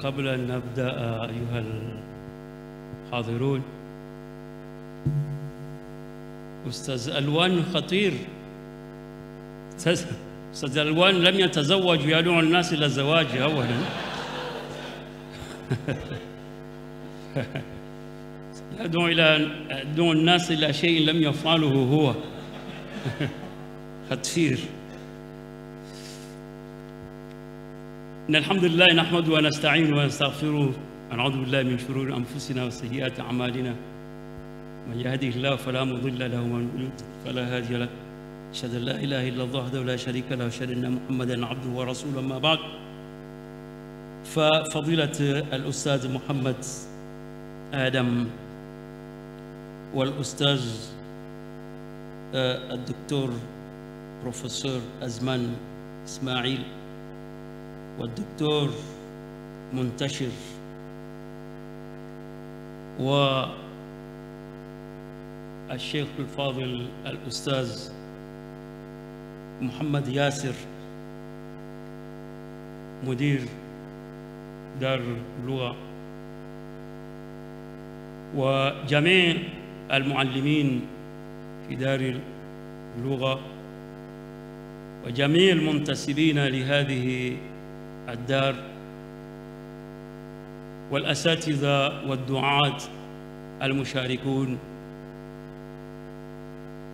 قبل أن نبدأ أيها الحاضرون، أستاذ ألوان خطير. أستاذ ألوان لم يتزوج ويدعو الناس إلى الزواج أولا. يدعو الناس إلى شيء لم يفعله هو. خطير. إن الحمد لله نحمده ونستعينه ونستغفره ونعوذ بالله من شرور أنفسنا وسيئات أعمالنا. من يهده الله فلا مضل له ومن يضلل فلا هادي له. أشهد أن لا إله إلا الله وحده لا شريك له وأشهد أن محمدا عبده ورسوله. أما بعد، ففضيلة الأستاذ محمد آدم والأستاذ الدكتور بروفيسور أزمان إسماعيل والدكتور منتشر والشيخ الفاضل الأستاذ محمد ياسر مدير دار اللغة، وجميع المعلمين في دار اللغة، وجميع المنتسبين لهذه الدار، والأساتذة والدعاة المشاركون،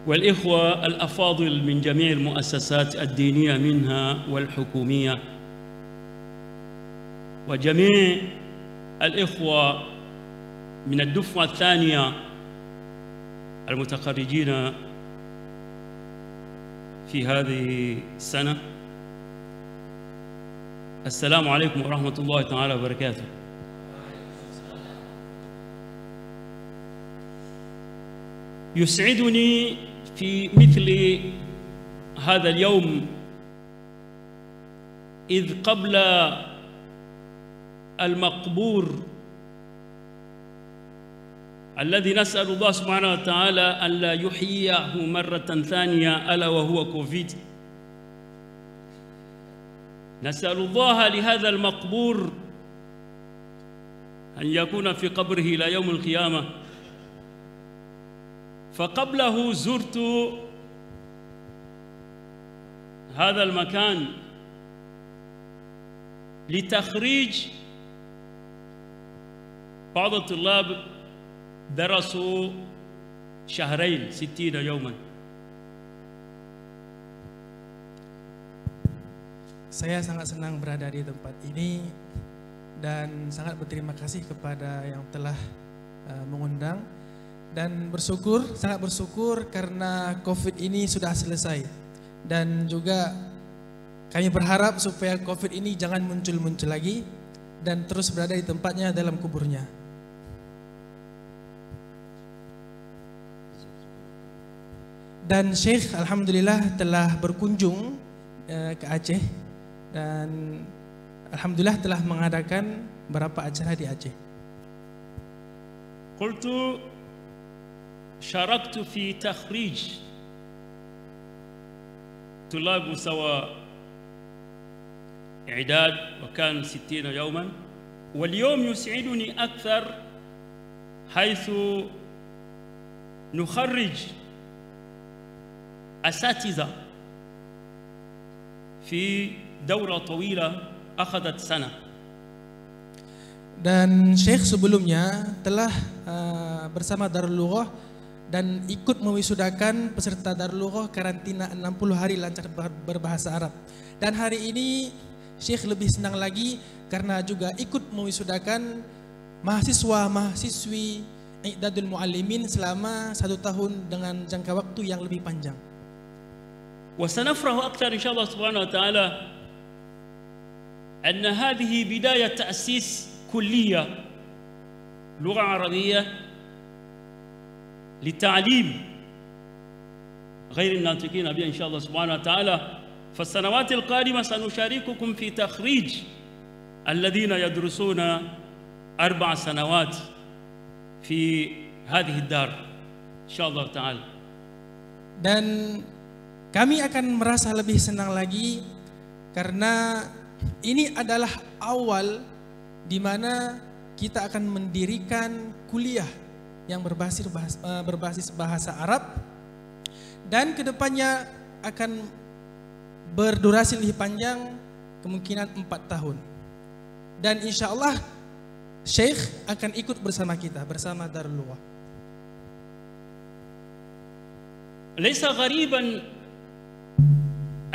والإخوة الأفاضل من جميع المؤسسات الدينية منها والحكومية، وجميع الإخوة من الدفعة الثانية المتخرجين في هذه السنة. السلام عليكم ورحمة الله تعالى وبركاته. يسعدني في مثل هذا اليوم، إذ قبل المقبور الذي نسأل الله سبحانه وتعالى أن لا يحييه مرة ثانية ألا وهو كوفيد، نسأل الله لهذا المقبور أن يكون في قبره إلى يوم القيامة. فقبله زرت هذا المكان لتخريج بعض الطلاب درسوا شهرين 60 يوما. Saya sangat senang berada di tempat ini dan sangat berterima kasih kepada yang telah mengundang, dan sangat bersyukur karena COVID ini sudah selesai, dan juga kami berharap supaya COVID ini jangan muncul-muncul lagi dan terus berada di tempatnya dalam kuburnya. Dan Syekh alhamdulillah telah berkunjung ke Aceh, dan alhamdulillah telah mengadakan beberapa acara di Aceh. قلت شاركت في تخريج طلاب مستوى إعداد وكان 60 يوما، واليوم يسعدني أكثر حيث نخرج أساتذة في دورة طويلة أخذت سنة. Dan Syekh sebelumnya telah bersama Darul Lughah dan ikut mewisudakan peserta Darul Lughah karantina 60 hari lancar berbahasa Arab. Dan hari ini Syekh lebih senang lagi karena juga ikut mewisudakan mahasiswa-mahasiswi I'dadul Muallimin selama 1 tahun dengan jangka waktu yang lebih panjang. وسنفرح أكثر إن شاء الله سبحانه وتعالى أن هذه بداية تأسيس كلية لغة عربية للتعليم غير الناطقين بها إن شاء الله سبحانه وتعالى. فالسنوات القادمة سنشارككم في تخريج الذين يدرسون 4 سنوات في هذه الدار إن شاء الله تعالى. Dan kami akan merasa lebih senang lagi karena ini adalah awal di mana kita akan mendirikan kuliah yang berbasis bahasa Arab, dan kedepannya akan berdurasi lebih panjang, kemungkinan 4 tahun. Dan insya Allah Syekh akan ikut bersama kita, bersama Darul Lughah. ليس غريبا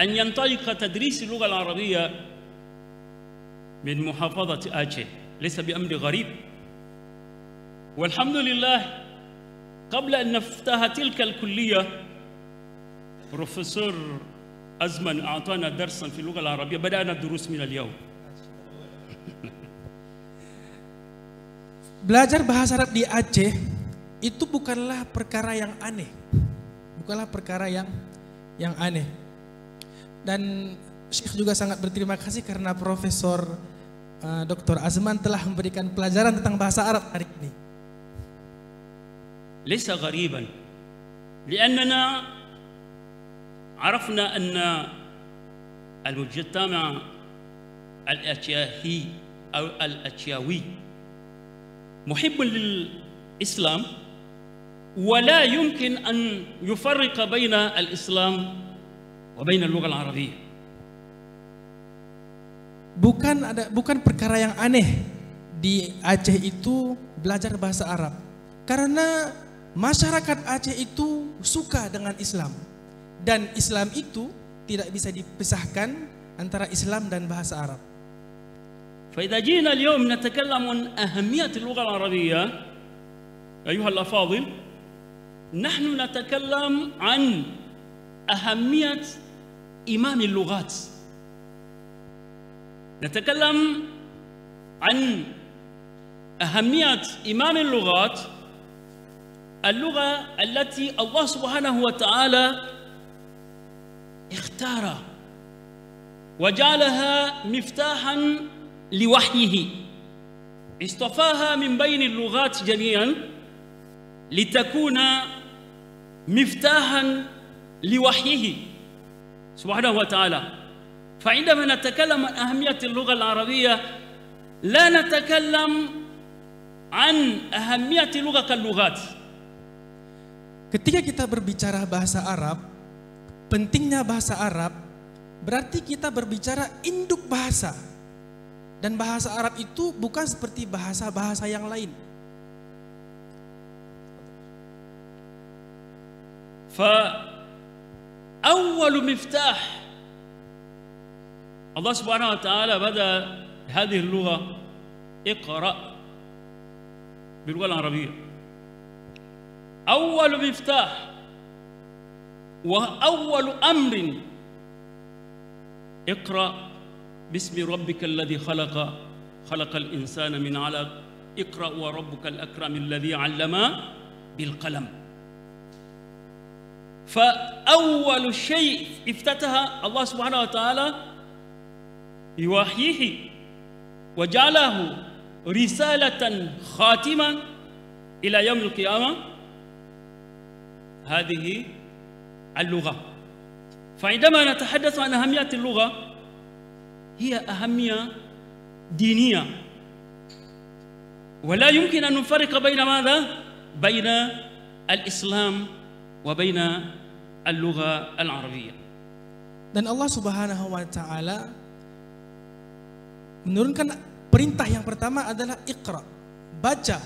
أن ينطلق تدريس اللغة العربية من محافظة آتشه، ليس بأمر غريب. والحمد لله قبل أن نفتح تلك الكلية بروفيسور أزمن أعطانا درسا في اللغة العربية، بدأنا الدروس من اليوم. Belajar bahasa Arab di Aceh itu bukanlah perkara yang aneh. Bukanlah perkara yang aneh. Dan Syekh juga sangat berterima kasih karena Profesor Dr. Azman telah memberikan pelajaran tentang bahasa Arab hari ini. ليس غريبا لأننا عرفنا أن المجتمع الأتياهي أو الأتياوي محب للإسلام، ولا يمكن أن يفرق بين الإسلام وبين اللغة العربية. Bukan perkara yang aneh di Aceh itu belajar bahasa Arab, karena masyarakat Aceh itu suka dengan Islam, dan Islam itu tidak bisa dipisahkan antara Islam dan bahasa Arab. فإذا جينا اليوم نتكلم عن أهمية اللغة العربية أيها الأفاضل، نحن نتكلم عن أهمية إمام اللغات، نتكلم عن أهمية إمام اللغات، اللغة التي الله سبحانه وتعالى اختارها وجعلها مفتاحا لوحيه، اصطفاها من بين اللغات جميعا لتكون مفتاحا لوحيه سبحانه وتعالى. فعندما نتكلم عن أهمية اللغة العربية لا نتكلم عن أهمية اللغة كاللغات. Ketika kita berbicara bahasa Arab, pentingnya bahasa Arab, berarti kita berbicara induk bahasa. Dan bahasa Arab itu bukan seperti bahasa-bahasa yang lain. فأول مفتاح الله سبحانه وتعالى بدأ هذه اللغة اقرأ باللغة العربية. أول مفتاح وأول أمر اقرأ باسم ربك الذي خلق الإنسان من علق اقرأ وربك الأكرم الذي علم بالقلم. فأول شيء افتتح الله سبحانه وتعالى بوحيه وجعله رسالة خاتمة إلى يوم القيامة هذه اللغة. فعندما نتحدث عن أهمية اللغة هي أهمية دينية، ولا يمكن أن نفرق بين ماذا؟ بين الإسلام وبين اللغة العربية. Dan Allah Subhanahu wa taala menurunkan perintah yang pertama adalah Iqra, baca.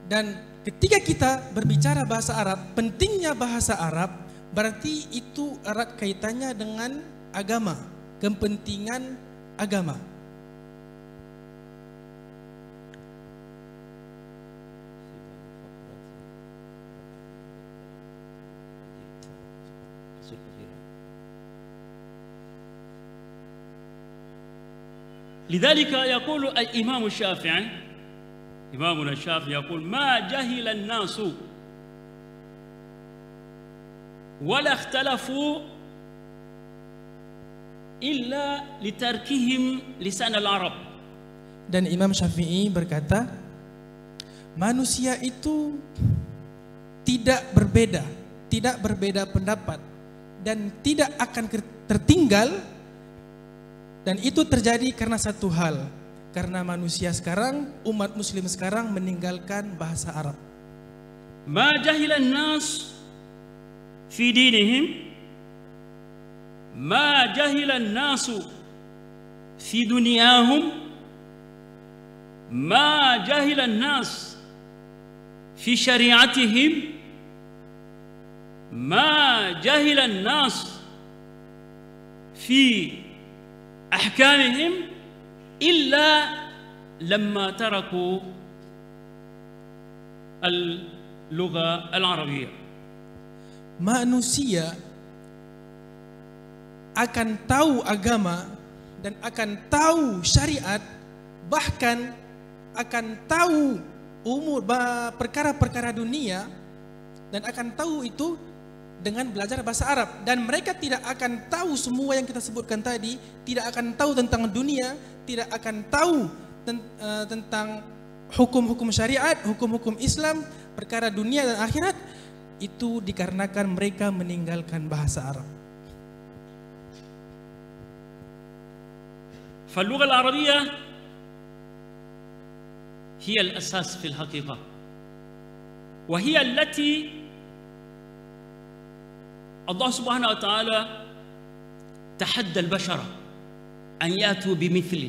Dan ketika kita berbicara bahasa Arab, pentingnya bahasa Arab berarti itu erat kaitannya dengan agama, kepentingan agama. لذلك يقول الإمام الشافعي، إمامنا الشافعي يقول: ما جهل الناس ولا اختلفوا إلا لتركهم لسان العرب. Dan Imam Syafi'i berkata, manusia itu tidak berbeda pendapat dan tidak akan tertinggal, dan itu terjadi karena satu hal, Karena manusia sekarang, umat muslim sekarang meninggalkan bahasa Arab. ما جهل الناس في دينهم ما جهل الناس في دنياهم ما جهل الناس في شريعتهم ما جهل الناس في أحكامهم إلا لما تركوا اللغة العربية. Manusia akan tahu agama dan akan tahu syariat, bahkan akan tahu perkara-perkara dunia, dan akan tahu itu dengan belajar bahasa Arab. Dan mereka tidak akan tahu semua yang kita sebutkan tadi, tidak akan tahu tentang dunia, tidak akan tahu tentang hukum-hukum syariat, hukum-hukum Islam, perkara dunia dan akhirat. Itu dikarenakan mereka meninggalkan bahasa Arab. فاللغة العربية هي الأساس في الحقيقة، وهي التي الله سبحانه وتعالى تحدى البشر أن يأتوا بمثل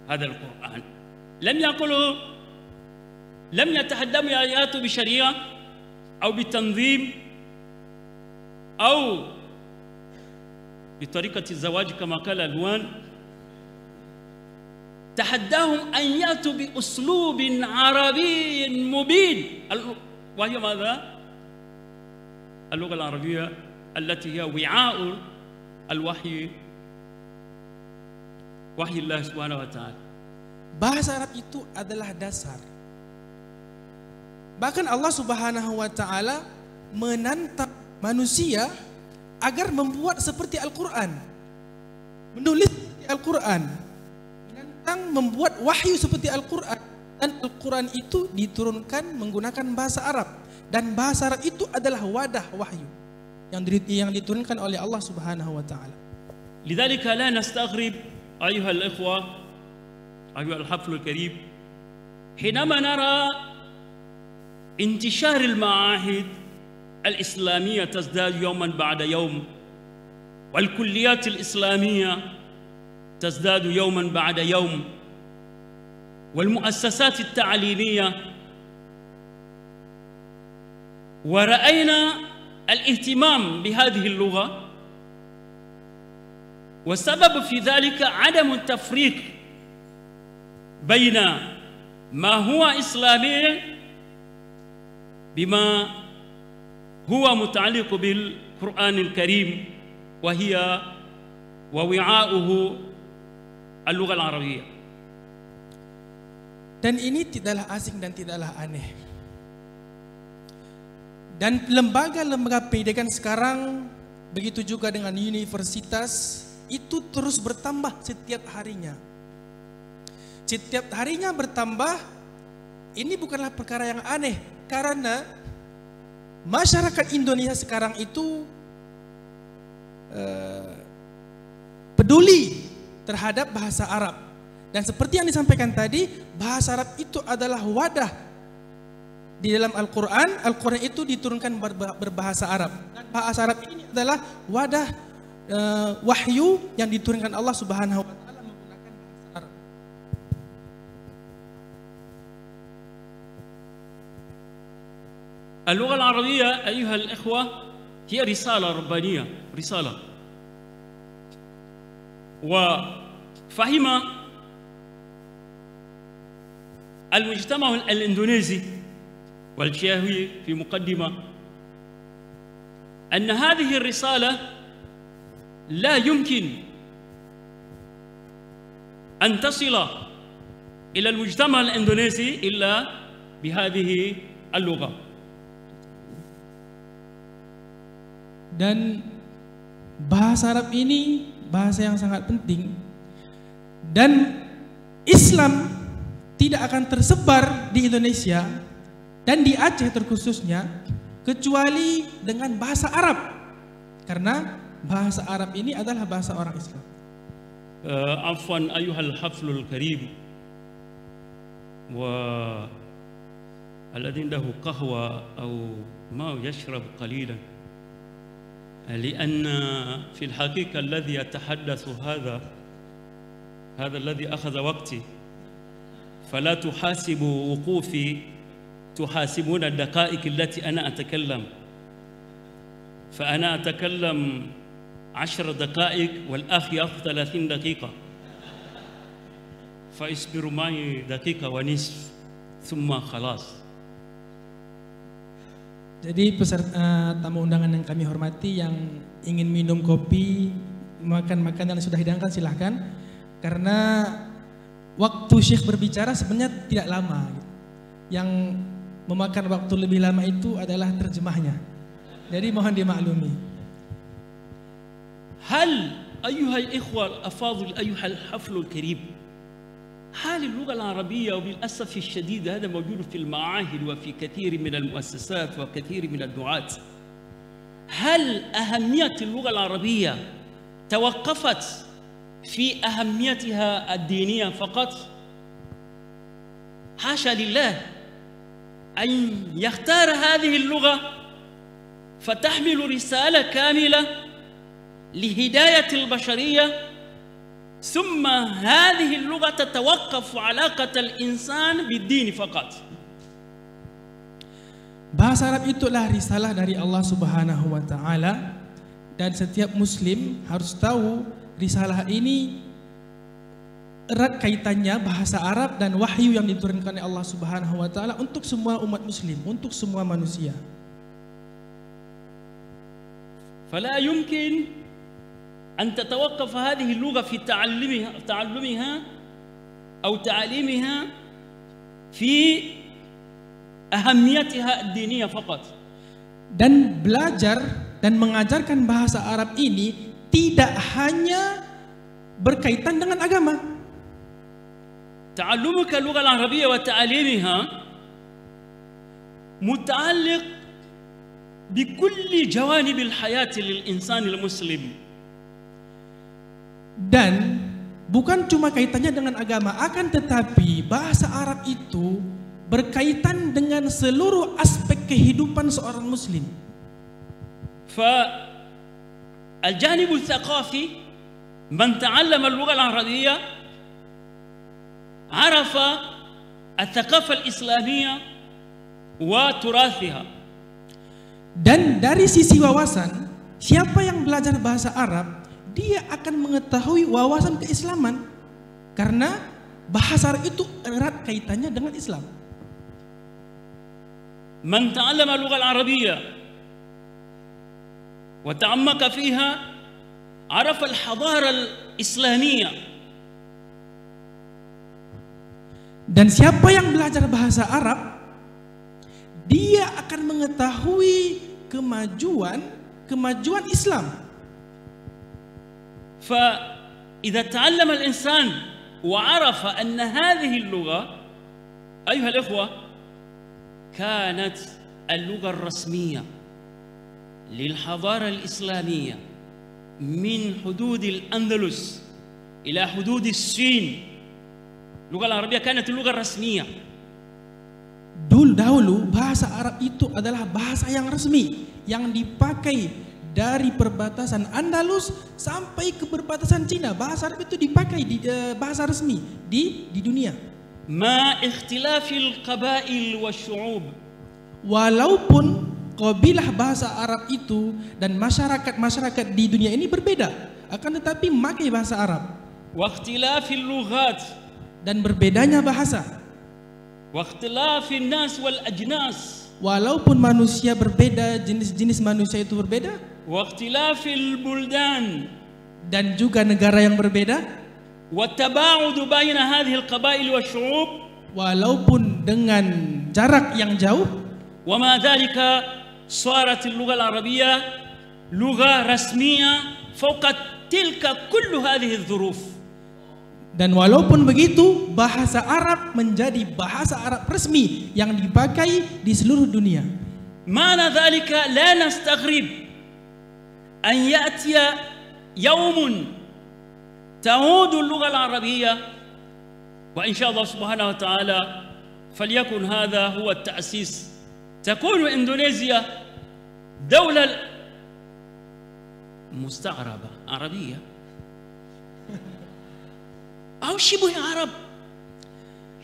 هذا القرآن. لم يتحدوا أن يأتوا بشريعة أو بتنظيم أو بطريقة الزواج كما قال الوان. تحداهم أن يأتوا بأسلوب عربي مبين، وهي ماذا؟ اللغة العربية التي هي وعاء الوحي، وحي الله سبحانه وتعالى. Bahasa Arab itu adalah dasar. Bahkan Allah Subhanahu wa taala menantang manusia agar membuat seperti Al-Qur'an. Menulis seperti Al-Qur'an. Menantang membuat wahyu seperti Al-Qur'an, dan Al-Qur'an itu diturunkan menggunakan bahasa Arab, dan bahasa Arab itu adalah wadah wahyu yang diturunkan oleh Allah Subhanahu wa taala. لذلك لا نستغرب أيها الإخوة أيها الحفل الكريم حينما نرى انتشار المعاهد الإسلامية تزداد يوما بعد يوم، والكليات الإسلامية تزداد يوما بعد يوم، والمؤسسات التعليمية، ورأينا الاهتمام بهذه اللغة، والسبب في ذلك عدم التفريق بين ما هو إسلامي بما هو متعلق بالقرآن الكريم ووعاؤه اللغة العربية. Dan ini tidaklah asing dan tidaklah aneh. Dan lembaga-lembaga pendidikan sekarang, begitu juga dengan universitas, itu terus bertambah setiap harinya. Setiap harinya bertambah. Ini bukanlah perkara yang aneh, karena masyarakat Indonesia sekarang itu peduli terhadap bahasa Arab. Dan seperti yang disampaikan tadi, bahasa Arab itu adalah wadah di dalam Al-Quran. Al-Quran itu diturunkan berbahasa Arab. Dan bahasa Arab ini adalah wadah wahyu yang diturunkan Allah Subhanahu wa taala menggunakan bahasa Arab. اللغة العربية أيها الإخوة هي رسالة ربانية، رسالة. وفهم المجتمع الإندونيسي والشيوعي في مقدمة أن هذه الرسالة لا يمكن أن تصل إلى المجتمع الإندونيسي إلا بهذه اللغة. Dan bahasa Arab ini bahasa yang sangat penting, dan Islam tidak akan tersebar di Indonesia dan di Aceh terkhususnya kecuali dengan bahasa Arab, karena bahasa Arab ini adalah bahasa orang Islam. عفوا أيها الحفل الكريم والذي عنده قهوة أو ما يشرب قليلا، لأن في الحقيقة الذي يتحدث هذا الذي أخذ وقتي، فلا تحاسبوا وقوفي، تحاسبون الدقائق التي أنا أتكلم، فأنا أتكلم 10 دقائق والأخ يأخذ 30 دقيقة، فاصبروا معي دقيقة ونصف ثم خلاص. Jadi peserta tamu undangan yang kami hormati, yang ingin minum kopi, makan makanan yang sudah hidangkan silahkan. Karena waktu Syekh berbicara sebenarnya tidak lama. Yang memakan waktu lebih lama itu adalah terjemahnya. Jadi mohon dimaklumi. هل أيها الإخوة الأفاضل أيها الحفل الكريم، هل اللغة العربية وبالأسف الشديد هذا موجود في المعاهد وفي كثير من المؤسسات وكثير من الدعاة، هل أهمية اللغة العربية توقفت في أهميتها الدينية فقط؟ حاشا لله أن يختار هذه اللغة فتحمل رسالة كاملة لهداية البشرية، ثم هذه اللغة تتوقف علاقة الإنسان بالدين فقط. Bahasa Arab itulah risalah dari Allah Subhanahu wa taala, dan setiap muslim harus tahu risalah ini erat kaitannya bahasa Arab dan wahyu yang diturunkan oleh Allah Subhanahu wa taala untuk semua umat muslim, untuk semua manusia. فلا يمكن أن تتوقف هذه اللغة في تعلمها أو تعليمها في أهميتها الدينية فقط. Dan belajar dan mengajarkan bahasa Arab ini tidak hanya berkaitan dengan agama. تعلمك اللغة العربية وتعليمها متعلق بكل جوانب الحياة للإنسان المسلم. Dan bukan cuma kaitannya dengan agama, akan tetapi bahasa Arab itu berkaitan dengan seluruh aspek kehidupan seorang muslim. فالجانب الثقافي، من تعلم اللغة العربية عرف الثقافة الإسلامية وتراثها. Dan dari sisi wawasan, siapa yang belajar bahasa Arab, dia akan mengetahui wawasan keislaman, karena bahasa Arab itu erat kaitannya dengan Islam. من تعلم اللغة العربية وتعمق فيها عرف الحضارة الإسلامية. Dan siapa yang belajar bahasa Arab, dia akan mengetahui kemajuan Islam. فإذا تعلم الإنسان وعرف أن هذه اللغة أيها الإخوة كانت اللغة الرسمية للحضارة الإسلامية من حدود الأندلس إلى حدود الصين، اللغة العربية كانت اللغة الرسمية. Dahulu bahasa Arab itu adalah bahasa yang resmi yang dipakai dari perbatasan Andalus sampai ke perbatasan Cina. Bahasa Arab itu dipakai di bahasa resmi di dunia. Ma ikhtilafil qabail wasyu'ub. Walaupun kabilah bahasa Arab itu dan masyarakat di dunia ini berbeda, akan tetapi memakai bahasa Arab. Wa ikhtilafil lughat, dan berbedanya bahasa. Wa ikhtilafin nas wal ajnas. Walaupun manusia berbeda, jenis-jenis manusia itu berbeda. Waqtilafil buldan, dan juga negara yang berbeda. Wattaba'ud baina hadhihi alqaba'il wasyu'ub, walaupun dengan jarak yang jauh. Wa ma dhalika sarat al-lugha al-arabiyyah lugha rasmiyah fawqa tilka kullu hadhihi adh-dhuruf. Dan walaupun begitu, bahasa Arab menjadi bahasa Arab resmi yang dipakai di seluruh dunia. Ma'na dhalika la nastaghrib أن يأتي يوم تعود اللغة العربية وإن شاء الله سبحانه وتعالى فليكن هذا هو التأسيس. تكون إندونيسيا دولة مستعربة عربية أو شبه عرب،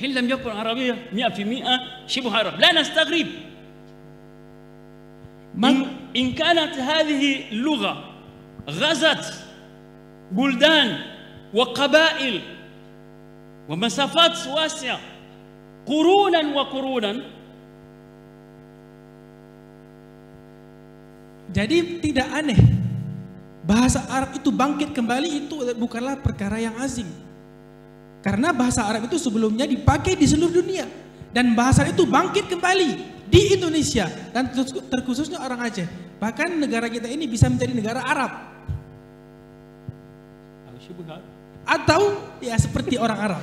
إن لم يكن عربية 100% شبه عرب، لا نستغرب. إن كانت هذه اللغة غزت بلدان وقبائل ومسافات واسعة قرونا وقرونا. Jadi tidak aneh bahasa Arab itu bangkit kembali, itu bukanlah perkara yang asing. Karena bahasa Arab itu sebelumnya dipakai di seluruh dunia, dan bahasa itu bangkit kembali di Indonesia dan terkhususnya orang Aceh. Bahkan negara kita ini bisa menjadi negara Arab. Atau ya seperti orang Arab.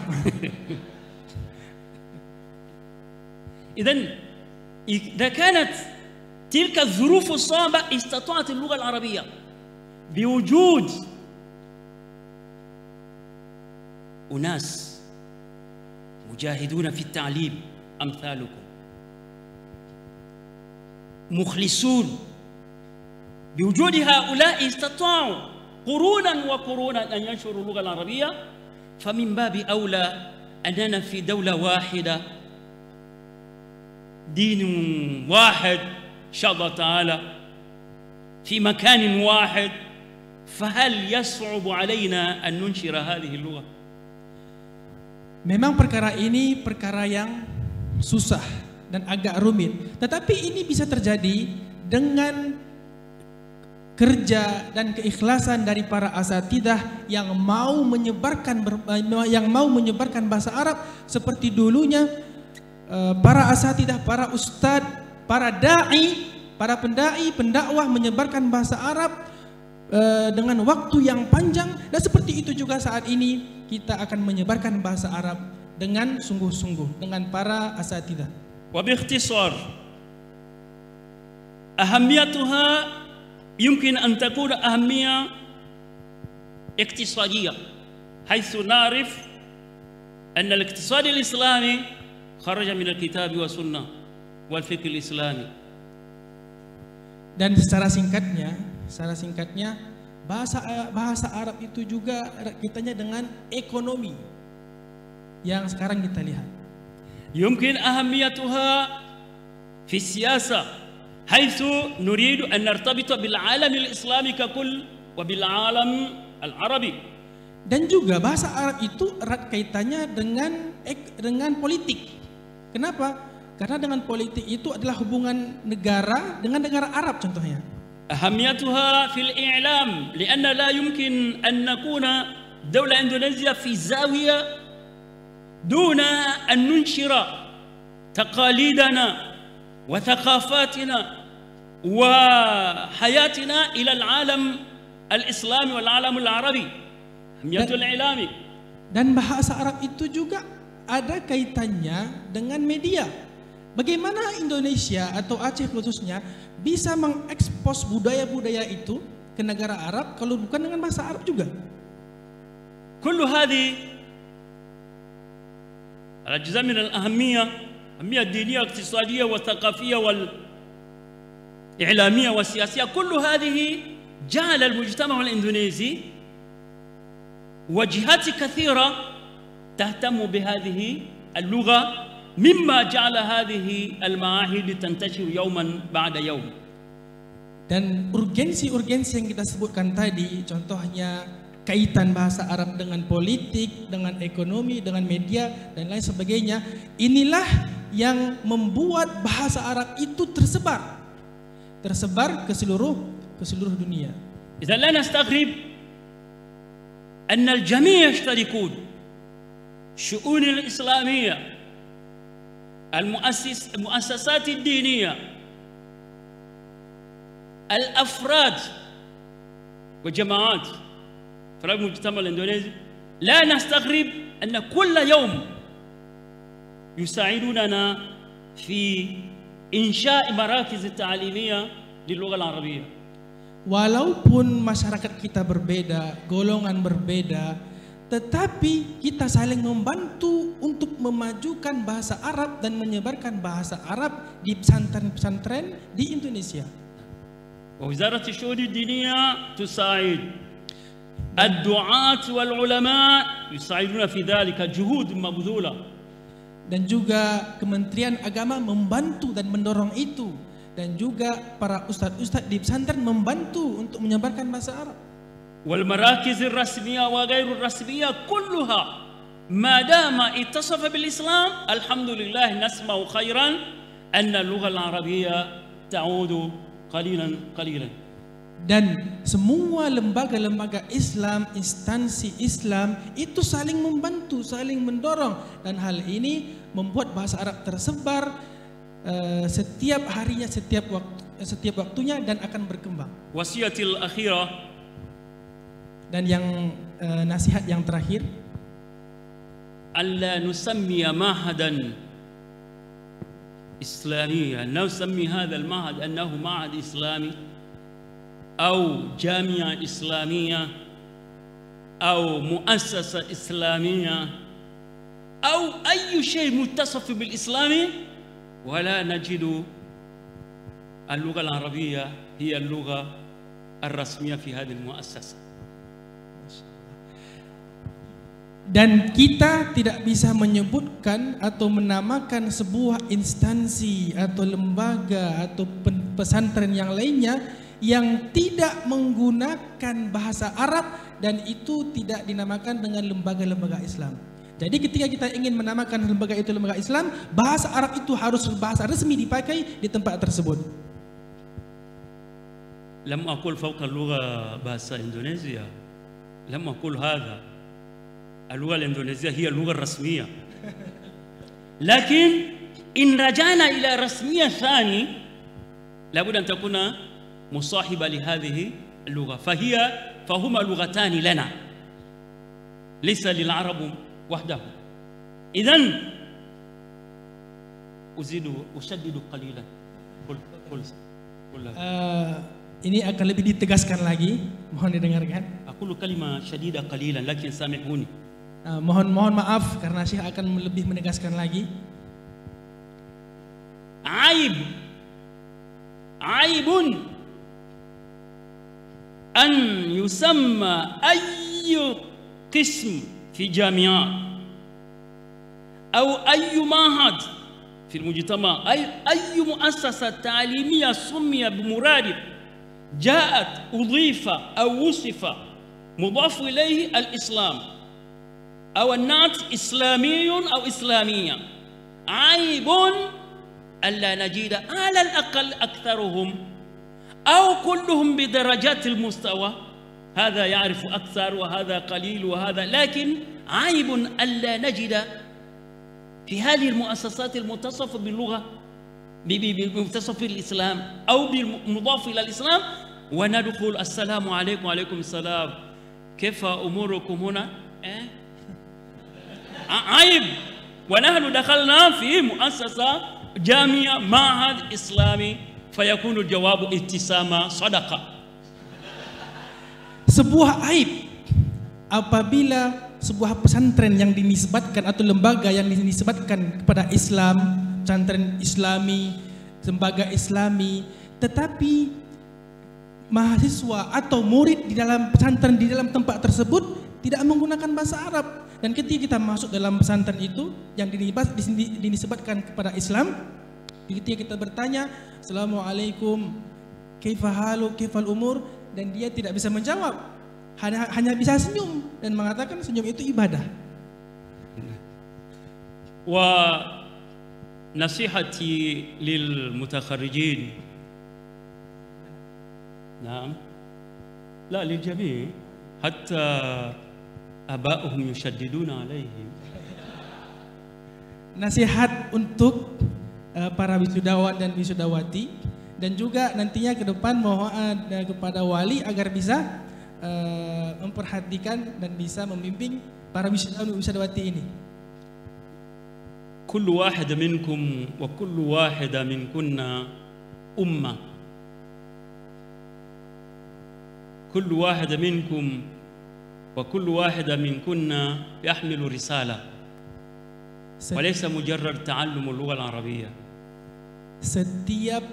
إذا كانت تلك الظروف الصعبة استطاعت اللغة العربية بوجود أناس مجاهدون في التعليم أمثالكم مخلصون، بوجود هؤلاء استطاعوا قرونا وقرونا أن ينشروا اللغة العربية، فمن باب أولى أننا في دولة واحدة، دين واحد إن شاء الله تعالى، في مكان واحد، فهل يصعب علينا أن ننشر هذه اللغة؟ Memang perkara ini perkara yang susah dan agak rumit, tetapi ini bisa terjadi dengan kerja dan keikhlasan dari para asatidah yang mau menyebarkan bahasa Arab seperti dulunya para asatidah, para ustadz, para dai, para pendai, pendakwah menyebarkan bahasa Arab dengan waktu yang panjang, dan seperti itu juga saat ini kita akan menyebarkan bahasa Arab dengan sungguh-sungguh dengan para asatidah. وباختصار أهميتها يمكن أن تكون أهمية اقتصادية، حيث نعرف أن الاقتصاد الإسلامي خرج من الكتاب والسنة والفقه الإسلامي. Dan secara singkatnya bahasa Arab itu juga kitanya dengan ekonomi yang sekarang kita lihat. يمكن أهميتها في السياسة، حيث نريد أن نرتبط بالعالم الإسلامي ككل وبالعالم العربي. Dan juga bahasa Arab itu erat kaitannya dengan politik. Kenapa? Karena dengan politik itu adalah hubungan negara dengan negara Arab contohnya. أهميتها في الإعلام، لأن لا يمكن أن نكون دولة إندونيسيا في زاوية دون أن ننشر تقاليدنا وثقافاتنا وحياتنا إلى العالم الإسلامي والعالم العربي. أهمية الإعلام. Dan bahasa Arab itu juga ada kaitannya dengan media. Bagaimana Indonesia atau Aceh khususnya bisa mengekspos budaya-budaya itu ke negara Arab kalau bukan dengan bahasa Arab juga? كل هذه الأجزاء من الأهمية، الأهمية الدينية والاقتصادية والثقافية والإعلامية والسياسية، كل هذه جعل المجتمع الإندونيسي وجهات كثيرة تهتم بهذه اللغة، مما جعل هذه المعاهد تنتشر يوما بعد يوم. Dan urgensi-urgensi yang kita sebutkan tadi, contohnya kaitan bahasa Arab dengan politik, dengan ekonomi, dengan media dan lain sebagainya, inilah yang membuat bahasa Arab itu tersebar ke seluruh dunia. إذا لا نستغرب أن الجميع يشتركون، الشؤون الإسلامية، المؤسسات الدينية، الأفراد وجماعات في المجتمع الإندونيسي، لا نستغرب أن كل يوم يساعدوننا في إنشاء مراكز تعليمية للغة العربية. Walaupun masyarakat kita berbeda, golongan berbeda, tetapi kita saling membantu untuk memajukan bahasa Arab dan menyebarkan bahasa Arab di pesantren-pesantren di Indonesia. ووزارة الشؤون الدينية تساعد الدعاة والعلماء يساعدون في ذلك جهود مبذولة. Dan juga Kementerian Agama membantu dan mendorong itu, dan juga para ustadz-ustadz di pesantren membantu untuk menyebarkan bahasa Arab. والمراكز الرسمية وغير الرسمية كلها ما دام اتصف بالإسلام الحمد لله نسمع خيرا أن اللغة العربية تعود قليلا قليلا. Dan semua lembaga-lembaga Islam, instansi Islam itu saling membantu, saling mendorong, dan hal ini membuat bahasa Arab tersebar setiap harinya, setiap waktunya, dan akan berkembang. وصيتي الأخيرة Dan yang nasihat yang terakhir, ألا نسمي معهدا إسلاميا، نسمي هذا المعهد أنه معهد إسلامي أو جامعة إسلامية أو مؤسسة إسلامية أو أي شيء متصف بالإسلام ولا نجد اللغة العربية هي اللغة الرسمية في هذه المؤسسة. dan kita tidak bisa menyebutkan atau menamakan sebuah instansi atau lembaga atau pesantren yang lainnya yang tidak menggunakan bahasa Arab dan itu tidak dinamakan dengan lembaga-lembaga Islam. Jadi ketika kita ingin menamakan lembaga itu lembaga Islam, bahasa Arab itu harus bahasa resmi dipakai di tempat tersebut. لم أقل فوق اللغة bahasa Indonesia، لم أقل هذا. اللغة الإندونيسية هي اللغة الرسمية، لكن إن رجعنا إلى رسمية ثاني لابد أن تكون مصاحبة لهذه اللغة، فهما لغتان لنا ليس للعرب وحده. إذن أشدد قليلا. Ini akan lebih ditegaskan lagi, mohon didengarkan. أقول كلمة شديدة قليلا لكن سامحوني. Mohon maaf karena Syekh akan lebih menegaskan lagi. عيب أن يسمى أي قسم في جامعات أو أي معهد في المجتمع أي مؤسسة تعليمية سمي بمرادف جاءت أضيف أو وصف مضاف إليه الإسلام أو النعت إسلامي أو إسلامية. عيب ألا نجد على الأقل أكثرهم أو كلهم بدرجات المستوى، هذا يعرف أكثر وهذا قليل وهذا، لكن عيب ألا نجد في هذه المؤسسات المتصفة باللغة بمتصف الإسلام أو بالمضاف إلى الإسلام وندخل السلام عليكم وعليكم السلام كيف أموركم هنا؟ عيب. ونحن دخلنا في مؤسسة جامعة معهد إسلامي فيكون الجواب ابتسامة صدقة. Sebuah aib apabila sebuah pesantren yang dinisbatkan atau lembaga yang dinisbatkan kepada Islam, pesantren Islami, lembaga Islami, tetapi mahasiswa atau murid di dalam pesantren di dalam tempat tersebut tidak menggunakan bahasa Arab. Dan ketika kita masuk dalam pesantren itu yang dinisbatkan kepada Islam, ketika kita bertanya, Assalamualaikum, kaifa halu, kaifal umur, dan dia tidak bisa menjawab, hanya bisa senyum dan mengatakan senyum itu ibadah. Wa nasihati lil mutakharrijin, naam, la lil jami', hatta aba'uhum yushaddiduna alaihim. Nasihat untuk para wisudawan dan wisudawati, dan juga nantinya ke depan mohon kepada wali agar bisa memperhatikan dan bisa membimbing para wisudawan wisudawati ini. Kullu wahid minkum wa kullu wahida minkunna ummah. Kullu wahid minkum وكل واحدة منكن يحمل رسالة وليس مجرد تعلم اللغة العربية. Setiap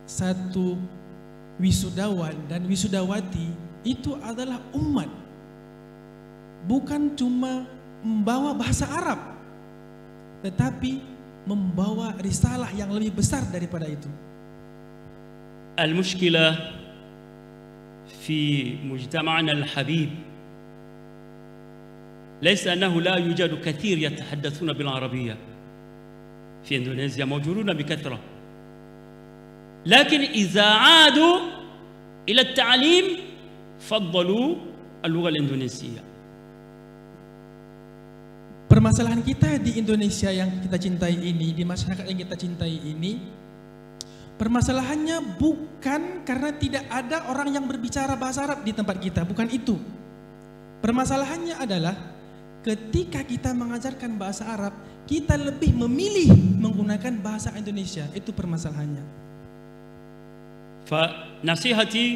satu wisudawan dan wisudawati itu adalah umat, bukan cuma membawa bahasa Arab, tetapi membawa risalah yang lebih besar daripada itu. المشكلة في مجتمعنا الحبيب ليس أنه لا يوجد كثير يتحدثون بالعربية، في إندونيسيا موجودون بكثرة، لكن إذا عادوا إلى التعليم فضلوا اللغة الإندونيسية. Permasalahan kita di Indonesia yang kita cintai ini, di masyarakat yang kita cintai ini, permasalahannya bukan karena tidak ada orang yang berbicara bahasa Arab di tempat kita, bukan itu. Permasalahannya adalah ketika kita mengajarkan bahasa Arab, kita lebih memilih menggunakan bahasa Indonesia, itu permasalahannya. فنصيحتي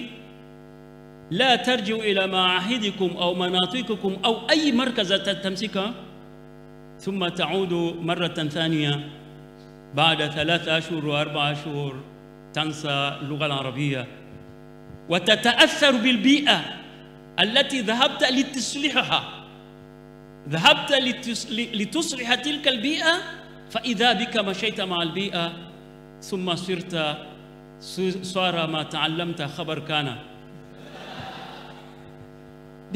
لا ترجعوا إلى معاهدكم أو مناطقكم أو أي مركز تمسكه ثم تعود مرة ثانية بعد 3 أشهر و4 أشهر تنسى اللغة العربية وتتأثر بالبيئة التي ذهبت لتصلحها، ذهبت لتصلح تلك البيئة، فإذا بك مشيت مع البيئة ثم صار ما تعلمت خبر كان.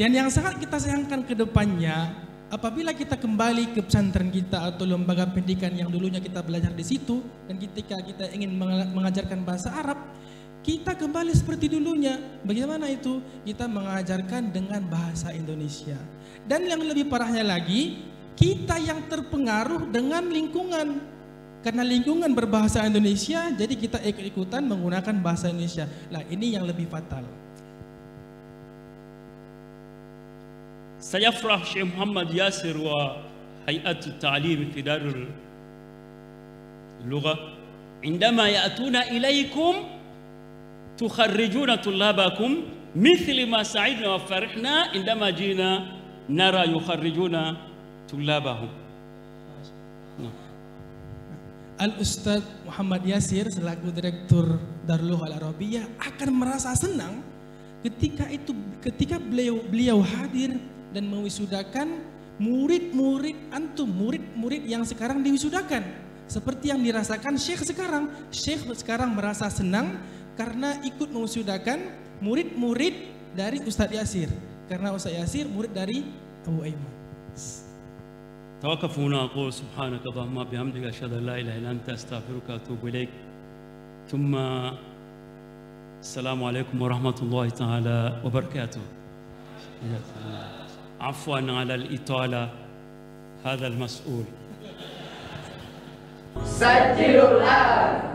Dan yang sangat kita sayangkan ke depannya, apabila kita kembali ke pesantren kita atau lembaga pendidikan yang dulunya kita belajar di situ, dan ketika kita ingin mengajarkan bahasa Arab, kita kembali seperti dulunya. Bagaimana itu? Kita mengajarkan dengan bahasa Indonesia. Dan yang lebih parahnya lagi, kita yang terpengaruh dengan lingkungan. Karena lingkungan berbahasa Indonesia, jadi kita ikut-ikutan menggunakan bahasa Indonesia. Nah, ini yang lebih fatal. سيفرح شيخ محمد ياسر وهيئة التعليم في دار اللغة عندما يأتون إليكم تخرجون طلابكم مثل ما سعدنا وفرحنا عندما جينا نرى يخرجون طلابهم. Al-Ustadz Muhammad Yasir selaku Direktur Darul Lughah Al-Arabiyah akan merasa senang ketika beliau hadir dan mewisudakan murid-murid antum, murid-murid yang sekarang diwisudakan. Seperti yang dirasakan Syekh sekarang. Syekh sekarang merasa senang karena ikut mewisudakan murid-murid dari Ustadz Yasir. Karena Ustadz Yasir murid dari Abu Aiman. توقف هنا أقول سبحانك اللهم وبحمدك أشهد أن لا إله إلا أنت أستغفرك وأتوب إليك ثم السلام عليكم ورحمة الله تعالى وبركاته. عفوا على الإطالة هذا المسؤول. سجلوا الآن.